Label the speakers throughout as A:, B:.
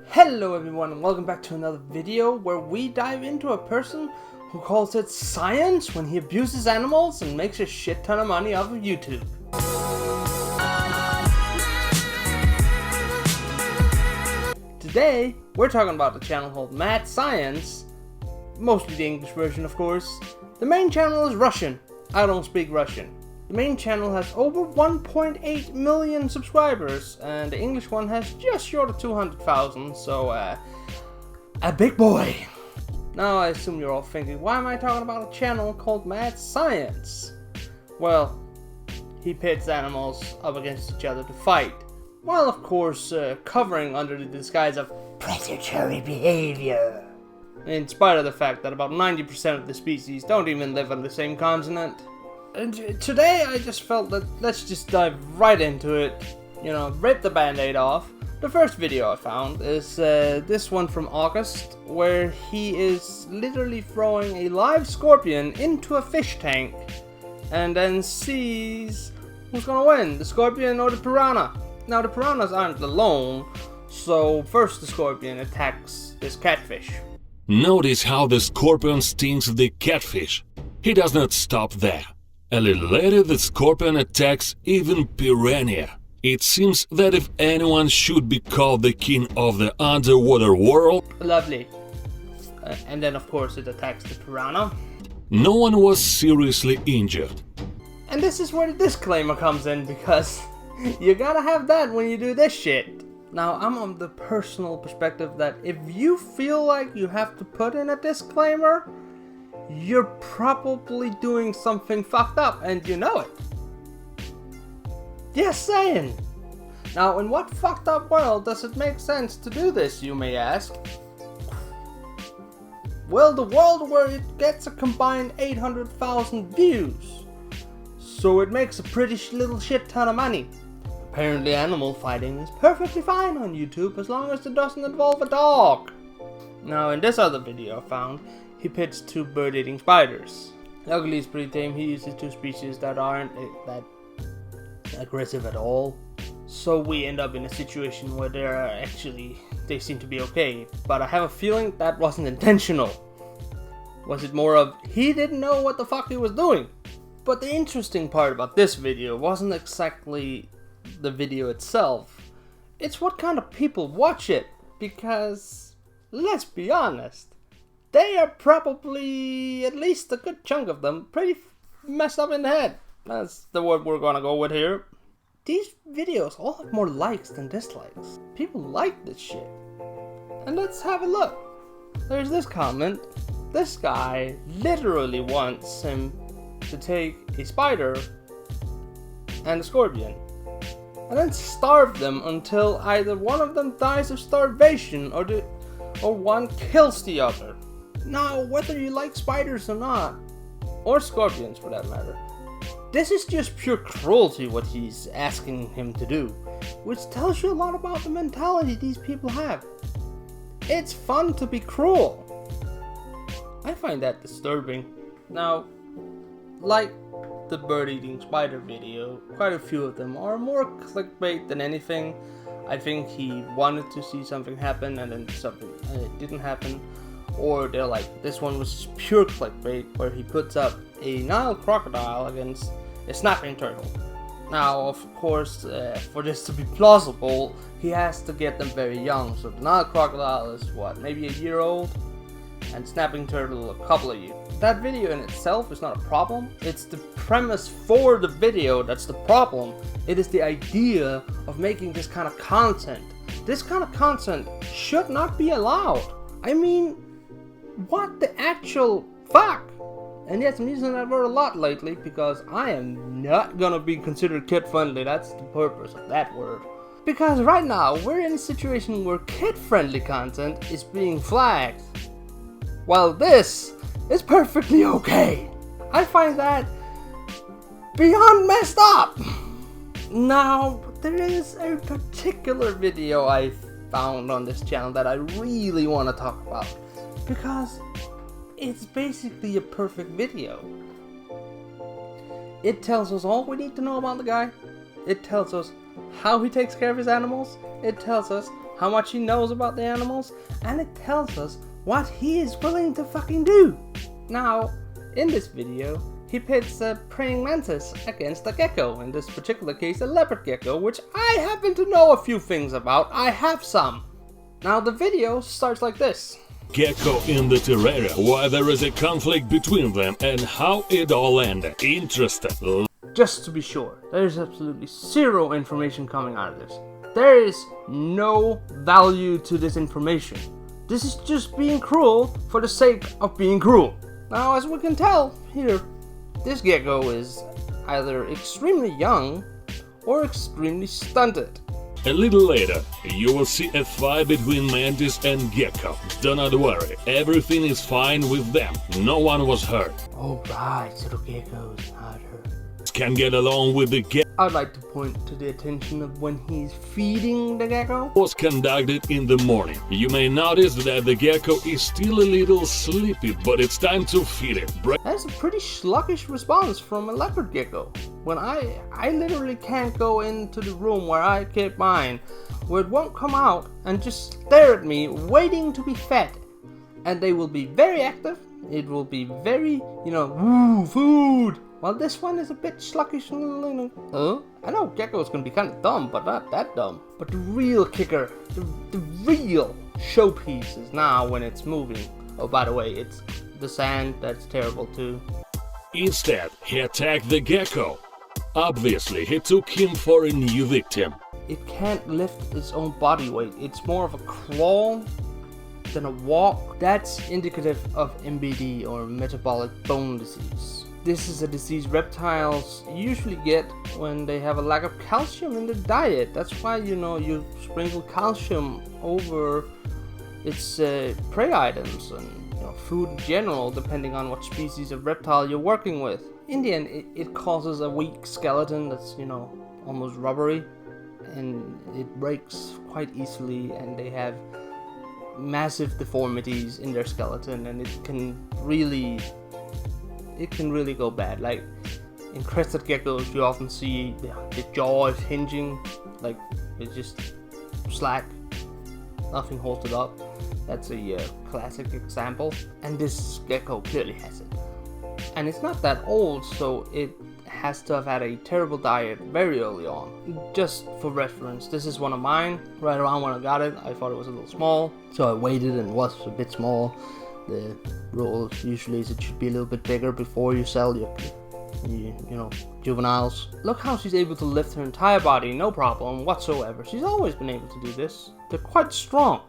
A: Hello everyone and welcome back to another video where we dive into a person who calls it science when he abuses animals and makes a shit ton of money off of YouTube. Today, we're talking about the channel called Mad Science, mostly the English version of course. The main channel is Russian. I don't speak Russian. The main channel has over 1.8 million subscribers, and the English one has just short of 200,000, so a big boy. Now I assume you're all thinking, why am I talking about a channel called Mad Science? Well, he pits animals up against each other to fight, while of course covering under the disguise of predatory behavior. In spite of the fact that about 90% of the species don't even live on the same continent. And today I just felt that let's just dive right into it, rip the band-aid off. The first video I found is this one from August, where he is literally throwing a live scorpion into a fish tank and then sees who's gonna win, the scorpion or the piranha. Now the piranhas aren't alone, so first the scorpion attacks this catfish.
B: Notice how the scorpion stings the catfish. He does not stop there. A little later, the scorpion attacks even piranha. It seems that if anyone should be called the king of the underwater world...
A: Lovely. And then of course it attacks the piranha.
B: No one was seriously injured.
A: And this is where the disclaimer comes in, because you gotta have that when you do this shit. Now, I'm on the personal perspective that if you feel like you have to put in a disclaimer, you're probably doing something fucked up and you know it. Just saying. Now, in what fucked up world does it make sense to do this, you may ask? Well, the world where it gets a combined 800,000 views. So it makes a pretty little shit ton of money. Apparently animal fighting is perfectly fine on YouTube as long as it doesn't involve a dog. Now, in this other video I found, he pits two bird-eating spiders. Luckily it's pretty tame. He uses two species that aren't that aggressive at all. So we end up in a situation where they seem to be okay. But I have a feeling that wasn't intentional. Was it more of, he didn't know what the fuck he was doing? But the interesting part about this video wasn't exactly the video itself. It's what kind of people watch it. Because, let's be honest, they are probably, at least a good chunk of them, pretty messed up in the head. That's the word we're gonna go with here. These videos all have more likes than dislikes. People like this shit. And let's have a look. There's this comment. This guy literally wants him to take a spider and a scorpion and then starve them until either one of them dies of starvation or one kills the other. Now, whether you like spiders or not, or scorpions for that matter, this is just pure cruelty what he's asking him to do, which tells you a lot about the mentality these people have. It's fun to be cruel. I find that disturbing. Now, like the bird-eating spider video, quite a few of them are more clickbait than anything. I think he wanted to see something happen and then it didn't happen. Or they're like, this one was just pure clickbait, where he puts up a Nile crocodile against a snapping turtle. Now, of course, for this to be plausible, he has to get them very young. So the Nile crocodile is what, maybe a year old? And snapping turtle a couple of years. That video in itself is not a problem. It's the premise for the video that's the problem. It is the idea of making this kind of content. This kind of content should not be allowed. I mean, what the actual fuck? And yes, I'm using that word a lot lately because I am not gonna be considered kid-friendly. That's the purpose of that word. Because right now, we're in a situation where kid-friendly content is being flagged, while this is perfectly okay. I find that beyond messed up. Now, there is a particular video I found on this channel that I really want to talk about, because it's basically a perfect video. It tells us all we need to know about the guy. It tells us how he takes care of his animals. It tells us how much he knows about the animals, and it tells us what he is willing to fucking do. Now, in this video, he pits a praying mantis against a gecko, in this particular case a leopard gecko, which I happen to know a few things about. I have some. Now the video starts like this.
B: Gecko in the terrarium, why there is a conflict between them and how it all ended. Interesting.
A: Just to be sure, there is absolutely zero information coming out of this. There is no value to this information. This is just being cruel for the sake of being cruel. Now, as we can tell here, this gecko is either extremely young or extremely stunted.
B: A little later, you will see a fight between mantis and gecko. Do not worry, everything is fine with them. No one was hurt.
A: Oh right, so the gecko is not hurt.
B: Can get along with the gecko.
A: I'd like to point to the attention of when he's feeding the gecko.
B: Was conducted in the morning. You may notice that the gecko is still a little sleepy, but it's time to feed it.
A: That's a pretty sluggish response from a leopard gecko. When I literally can't go into the room where I keep mine, where it won't come out and just stare at me waiting to be fed. And they will be very active. It will be very, woo, food. Well, this one is a bit sluggish and I know gecko's gonna be kind of dumb, but not that dumb. But the real kicker, the real showpiece is now when it's moving. Oh, by the way, it's the sand that's terrible too.
B: Instead, he attacked the gecko. Obviously, he took him for a new victim.
A: It can't lift its own body weight. It's more of a crawl than a walk. That's indicative of MBD, or metabolic bone disease. This is a disease reptiles usually get when they have a lack of calcium in their diet. That's why, you sprinkle calcium over its prey items and food in general, depending on what species of reptile you're working with. In the end, it causes a weak skeleton that's, almost rubbery, and it breaks quite easily, and they have massive deformities in their skeleton, and it can really go bad. Like in crested geckos, you often see the jaw is hinging, like it's just slack, nothing holds it up. That's a classic example, and this gecko clearly has it. And it's not that old, so it has to have had a terrible diet very early on. Just for reference, this is one of mine. Right around when I got it, I thought it was a little small, so I waited and it was a bit small. The rule usually is it should be a little bit bigger before you sell your juveniles. Look how she's able to lift her entire body, no problem whatsoever. She's always been able to do this. They're quite strong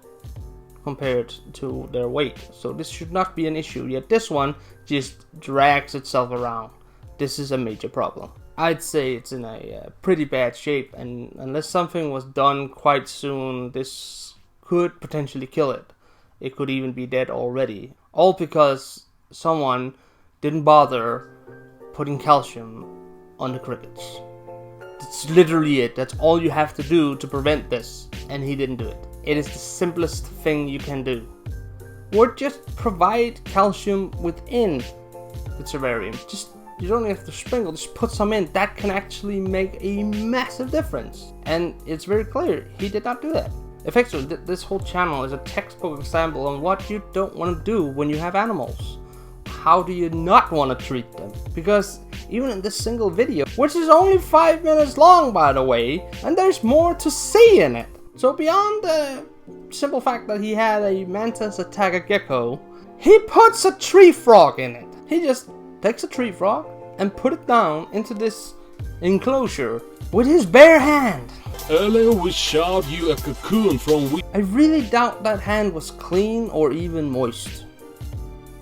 A: compared to their weight, so this should not be an issue. Yet this one just drags itself around. This is a major problem. I'd say it's in a pretty bad shape, and unless something was done quite soon, this could potentially kill it. It could even be dead already. All because someone didn't bother putting calcium on the crickets. That's literally it. That's all you have to do to prevent this. And he didn't do it. It is the simplest thing you can do. Or just provide calcium within the terrarium. You don't have to sprinkle, just put some in. That can actually make a massive difference. And it's very clear, he did not do that. Effectively, this whole channel is a textbook example on what you don't want to do when you have animals. How do you not want to treat them? Because even in this single video, which is only 5 minutes long by the way, and there's more to see in it. So beyond the simple fact that he had a mantis attack a gecko, he puts a tree frog in it. He just takes a tree frog and put it down into this enclosure with his bare hand.
B: Earlier we showed you a cocoon from
A: I really doubt that hand was clean or even moist.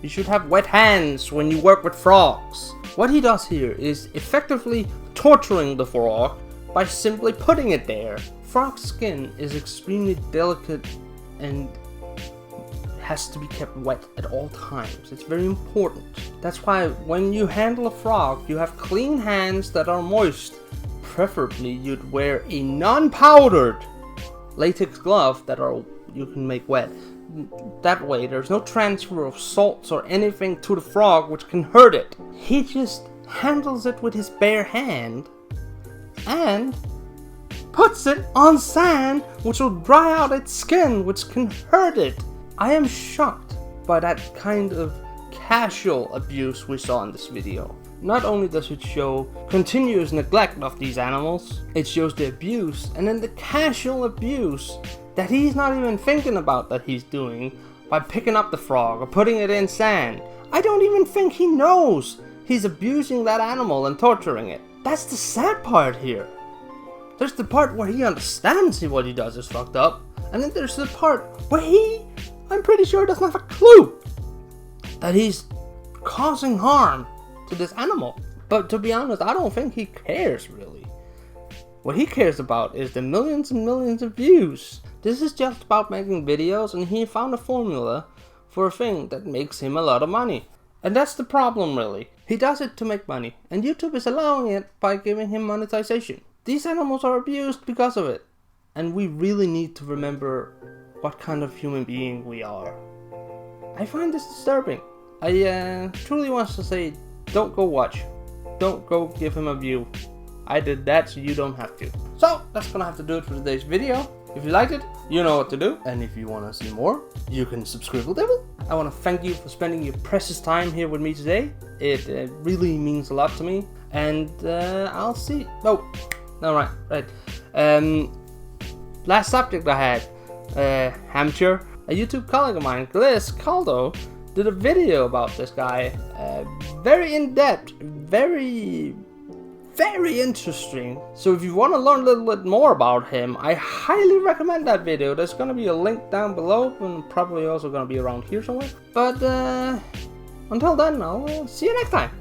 A: You should have wet hands when you work with frogs. What he does here is effectively torturing the frog by simply putting it there. Frog skin is extremely delicate and has to be kept wet at all times. It's very important. That's why when you handle a frog, you have clean hands that are moist. Preferably you'd wear a non-powdered latex glove that you can make wet. That way there's no transfer of salts or anything to the frog which can hurt it. He just handles it with his bare hand and puts it on sand, which will dry out its skin, which can hurt it. I am shocked by that kind of casual abuse we saw in this video. Not only does it show continuous neglect of these animals, it shows the abuse and then the casual abuse that he's not even thinking about that he's doing by picking up the frog or putting it in sand. I don't even think he knows he's abusing that animal and torturing it. That's the sad part here. There's the part where he understands what he does is fucked up, and then there's the part where I'm pretty sure doesn't have a clue that he's causing harm to this animal. But to be honest, I don't think he cares really. What he cares about is the millions and millions of views. This is just about making videos, and he found a formula for a thing that makes him a lot of money. And that's the problem really. He does it to make money, and YouTube is allowing it by giving him monetization. These animals are abused because of it, and we really need to remember what kind of human being we are. I find this disturbing. I truly want to say, don't go watch. Don't go give him a view. I did that, so you don't have to. So that's gonna have to do it for today's video. If you liked it, you know what to do. And if you want to see more, you can subscribe. I want to thank you for spending your precious time here with me today. It really means a lot to me. And I'll see. Oh, no, right. Last subject I had, Hampshire. A YouTube colleague of mine, Liz Caldo, did a video about this guy. Very in-depth, very interesting. So if you want to learn a little bit more about him, I highly recommend that video. There's going to be a link down below, and probably also going to be around here somewhere. But until then, I'll see you next time.